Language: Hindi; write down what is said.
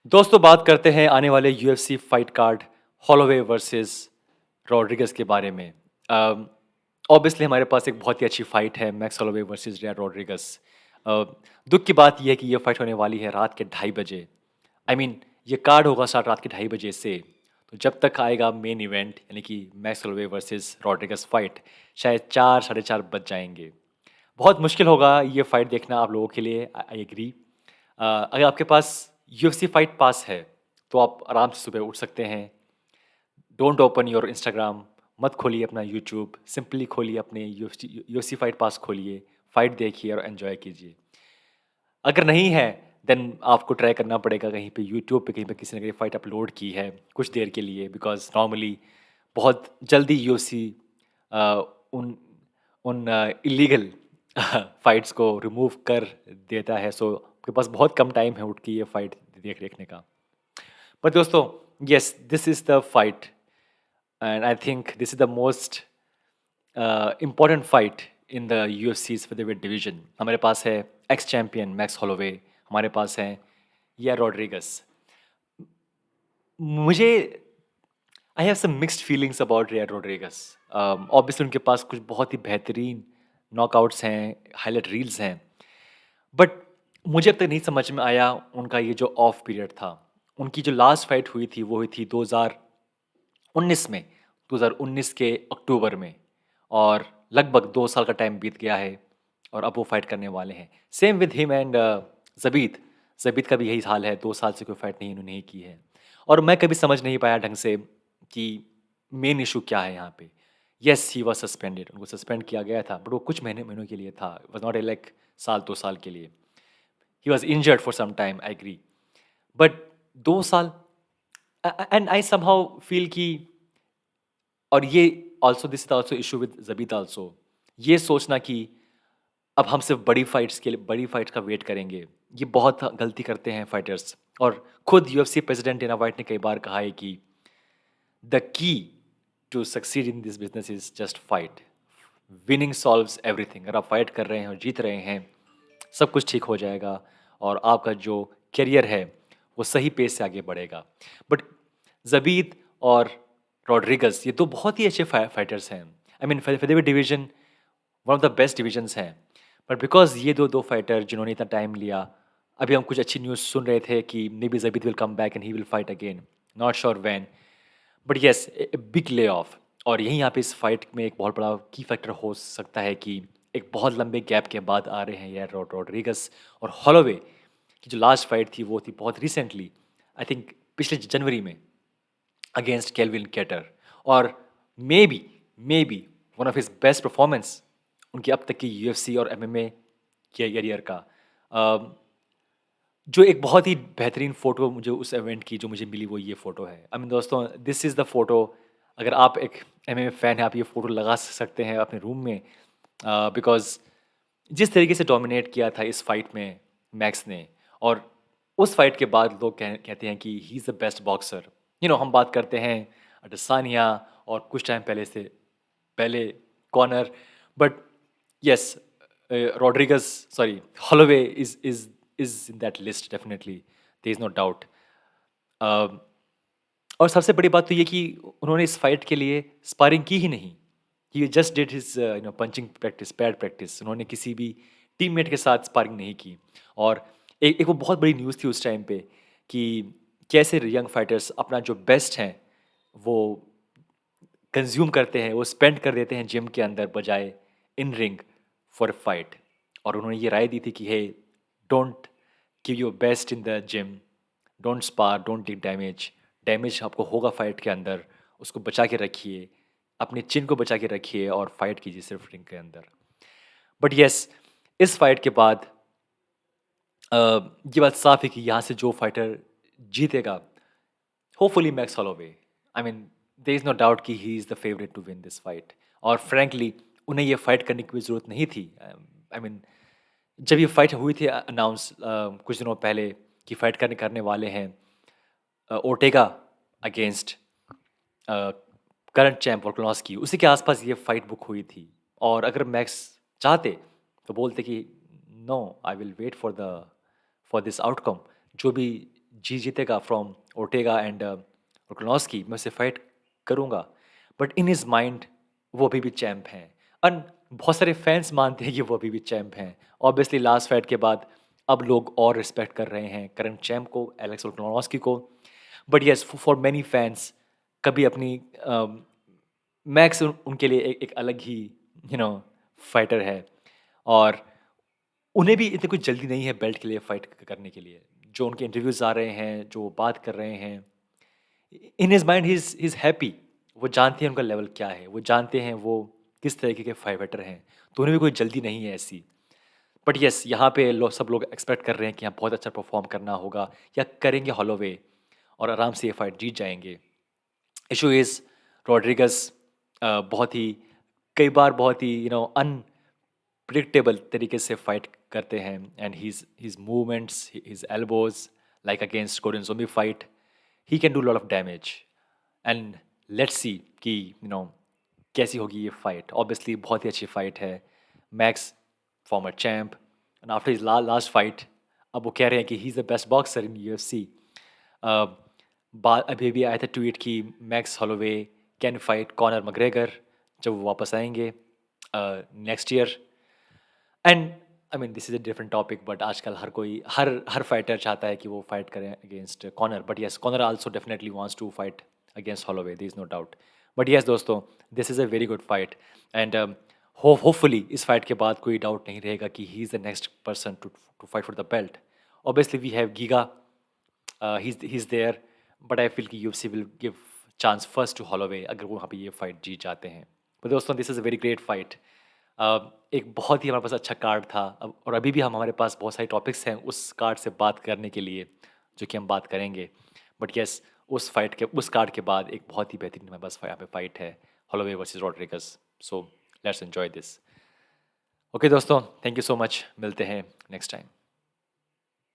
दोस्तों बात करते हैं आने वाले UFC fight card Holloway versus Rodrigues के बारे में। ऑब्वियसली हमारे पास एक बहुत ही अच्छी फाइट है मैक्स हॉलोवे वर्सेस रिया रॉड्रिगस। दुख की बात यह है कि ये फाइट होने वाली है रात के 2:30 बजे। ये कार्ड होगा स्टार्ट रात के 2:30 बजे से। तो जब तक आएगा मेन इवेंट यानी कि max Holloway versus Rodrigues fight शायद 4 साढ़े 4 बज जाएंगे। बहुत मुश्किल होगा ये फाइट देखना आप लोगों के लिए। I agree. अगर आपके पास यूएफसी फाइट पास है तो आप आराम से सुबह उठ सकते हैं। डोंट ओपन योर इंस्टाग्राम, मत खोलिए अपना यूट्यूब, सिंपली खोलिए अपने यूएफसी फाइट पास खोलिए, फाइट देखिए और एंजॉय कीजिए। अगर नहीं है देन आपको ट्राई करना पड़ेगा कहीं पे यूट्यूब पे, कहीं पे किसी ने कहीं फाइट अपलोड की है कुछ देर के लिए, बिकॉज नॉर्मली बहुत जल्दी यूएफसी उन उन इलीगल फाइट्स को रिमूव कर देता है। सो आपके पास बहुत कम टाइम है उठ के ये फाइट देखने का। पर दोस्तों, yes, this is the fight and I think this is the most important fight in the UFC's featherweight division. हमारे पास है एक्स चैंपियन मैक्स हॉलोवे, हमारे पास है या रॉड्रिगस। मुझे I have some mixed feelings about Ria Rodriguez. Obviously उनके पास कुछ बहुत ही बेहतरीन नॉकआउट्स हैं, हाईलाइट रील्स हैं, बट मुझे अब तक नहीं समझ में आया उनका ये जो ऑफ पीरियड था। उनकी जो लास्ट फाइट हुई थी वो हुई थी 2019 में, 2019 के अक्टूबर में, और लगभग 2 साल का टाइम बीत गया है और अब वो फाइट करने वाले हैं। Same with him and Zabit. Zabit का भी यही हाल है, 2 साल से कोई फाइट नहीं इन्होंने की है। और मैं कभी समझ नहीं पाया ढंग से कि मेन इशू क्या है यहाँ पे। येस, ही वॉज सस्पेंडेड, उनको सस्पेंड किया गया था, बट वो कुछ महीनों के लिए था, वॉज नॉट ए लाइक साल 2 साल के लिए। He was injured for some time, I agree, but 2 साल। एंड आई समहाउ फील कि, और ये also this is also issue with Zabit also, ये सोचना कि अब हम सिर्फ बड़ी फाइट्स के लिए बड़ी फाइट्स का वेट करेंगे, ये बहुत गलती करते हैं फाइटर्स। और खुद यूएफसी प्रेसिडेंट डेना वाइट ने कई बार कहा है कि the key to succeed in this business is just fight, winning solves everything. अगर आप फाइट कर रहे हैं और जीत रहे हैं, सब कुछ ठीक हो जाएगा और आपका जो करियर है वो सही पेस से आगे बढ़ेगा। बट जबीत और रॉड्रिगस ये दो बहुत ही अच्छे फाइटर्स हैं। Featherweight division one of the best divisions हैं, बट बिकॉज ये दो फाइटर जिन्होंने इतना टाइम लिया, अभी हम कुछ अच्छी न्यूज़ सुन रहे थे कि maybe Zabit will come back and he will fight again, not sure when, but yes, big layoff. और यहीं यहाँ पे इस फाइट में एक बहुत बड़ा की फैक्टर हो सकता है कि एक बहुत लंबे गैप के बाद आ रहे हैं यार रॉड्रिगस और हॉलोवे की जो लास्ट फाइट थी वो थी बहुत रिसेंटली, आई थिंक पिछले जनवरी में, अगेंस्ट केल्विन केटर। और maybe one of his best performance उनकी अब तक की यूएफसी और एमएमए के करियर का। अम, जो एक बहुत ही बेहतरीन फ़ोटो मुझे उस इवेंट की जो मुझे मिली वो ये फ़ोटो है। दोस्तों, दिस इज़ द फ़ोटो। अगर आप एक एमएमए फ़ैन हैं, आप ये फ़ोटो लगा सकते हैं अपने रूम में, बिकॉज़ जिस तरीके से डोमिनेट किया था इस फाइट में मैक्स ने, और उस फाइट के बाद लोग कहते हैं कि he is the best boxer. हम बात करते हैं अडसानिया और कुछ टाइम पहले Conor, but yes, Rodriguez, sorry, Holloway is in that list definitely, there is no doubt. और सबसे बड़ी बात तो ये कि उन्होंने इस फाइट के लिए स्पारिंग की ही नहीं। He just did his punching practice, pad practice. उन्होंने किसी भी टीममेट के साथ स्पारिंग नहीं की। और एक वो बहुत बड़ी न्यूज़ थी उस टाइम पे कि कैसे यंग फाइटर्स अपना जो बेस्ट हैं वो कंज्यूम करते हैं, वो स्पेंड कर देते हैं जिम के अंदर बजाय in ring for a fight. और उन्होंने ये राय दी थी कि hey, don't give your best in the gym, don't spar, don't take damage. Damage आपको होगा फाइट के अंदर, उसको बचा के रखिए, अपने चिन को बचा के रखिए और फाइट कीजिए सिर्फ रिंग के अंदर। बट यस, इस फाइट के बाद ये बात साफ है कि यहाँ से जो फाइटर जीतेगा, hopefully Max Holloway. There is no doubt कि he is the favourite to win this fight. और फ्रैंकली उन्हें ये फाइट करने की भी ज़रूरत नहीं थी। आई मीन जब ये फाइट हुई थी अनाउंस कुछ दिनों पहले कि फाइट करने वाले हैं ओर्टेगा अगेंस्ट करंट चैम्प वोल्कानोस्की, उसी के आसपास ये फाइट बुक हुई थी। और अगर मैक्स चाहते तो बोलते कि no, I will wait for this outcome, जो भी जीतेगा फ्रॉम ओर्टेगा एंड वोल्कानोव्स्की, मैं उससे फाइट करूँगा। बट इन हिज़ माइंड वो अभी भी चैंप हैं एंड बहुत सारे फैंस मानते हैं कि वो अभी भी चैंप हैं। ऑब्वियसली लास्ट फाइट के बाद अब लोग और रिस्पेक्ट कर रहे हैं करंट चैंप को, एलेक्स वोल्कानोव्स्की को। But yes, for many fans कभी अपनी मैक्स उनके लिए एक अलग ही यू नो फाइटर है और उन्हें भी इतनी कोई जल्दी नहीं है बेल्ट के लिए फाइट करने के लिए। जो उनके इंटरव्यूज़ आ रहे हैं, जो वो बात कर रहे हैं, in his mind he is happy. वो जानते हैं उनका लेवल क्या है, वो जानते हैं वो किस तरीके के फाइटर हैं, तो उन्हें भी कोई जल्दी नहीं है ऐसी। बट येस, यहाँ पे सब लोग एक्सपेक्ट कर रहे हैं कि यहाँ बहुत अच्छा परफॉर्म करना होगा या करेंगे हॉलोवे और आराम से ये फाइट जीत जाएंगे। इशू इज़ रॉड्रिगस बहुत ही कई बार बहुत ही अनप्रिडिक्टेबल तरीके से फाइट करते हैं and his movements, his elbows, like against Korean Zombie fight, he can do lot of damage and let's see कि कैसी होगी ये फाइट। ऑब्वियसली बहुत ही अच्छी फाइट है। Max farmer champ and after his last fight अब वो कह रहे हैं कि he is the best boxer in UFC। बात अभी भी आया था ट्वीट कि max Holloway can fight Conor McGregor जब वो वापस आएंगे next year. And I mean this is a different topic, but आजकल हर कोई हर फाइटर चाहता है कि वो फाइट करें against Conor. But yes, Conor also definitely wants to fight against Holloway, there is no doubt. But yes दोस्तों, this is a very good fight and hopefully इस फाइट के बाद कोई डाउट नहीं रहेगा कि he is the next person to fight for the belt. Obviously we have Giga, he's there, but I feel कि UFC will give chance first to Holloway अगर वो वहाँ पे ये फाइट जीत जाते हैं। तो दोस्तों, this is a very great fight. एक बहुत ही हमारे पास अच्छा कार्ड था और अभी भी हमारे पास बहुत सारे टॉपिक्स हैं उस कार्ड से बात करने के लिए, जो कि हम बात करेंगे। बट यस, उस कार्ड के बाद एक बहुत ही बेहतरीन हमारे पास यहाँ पे फाइट है, Holloway versus Rodrigues. So let's enjoy this. Okay दोस्तों, थैंक यू सो मच, मिलते हैं नेक्स्ट टाइम।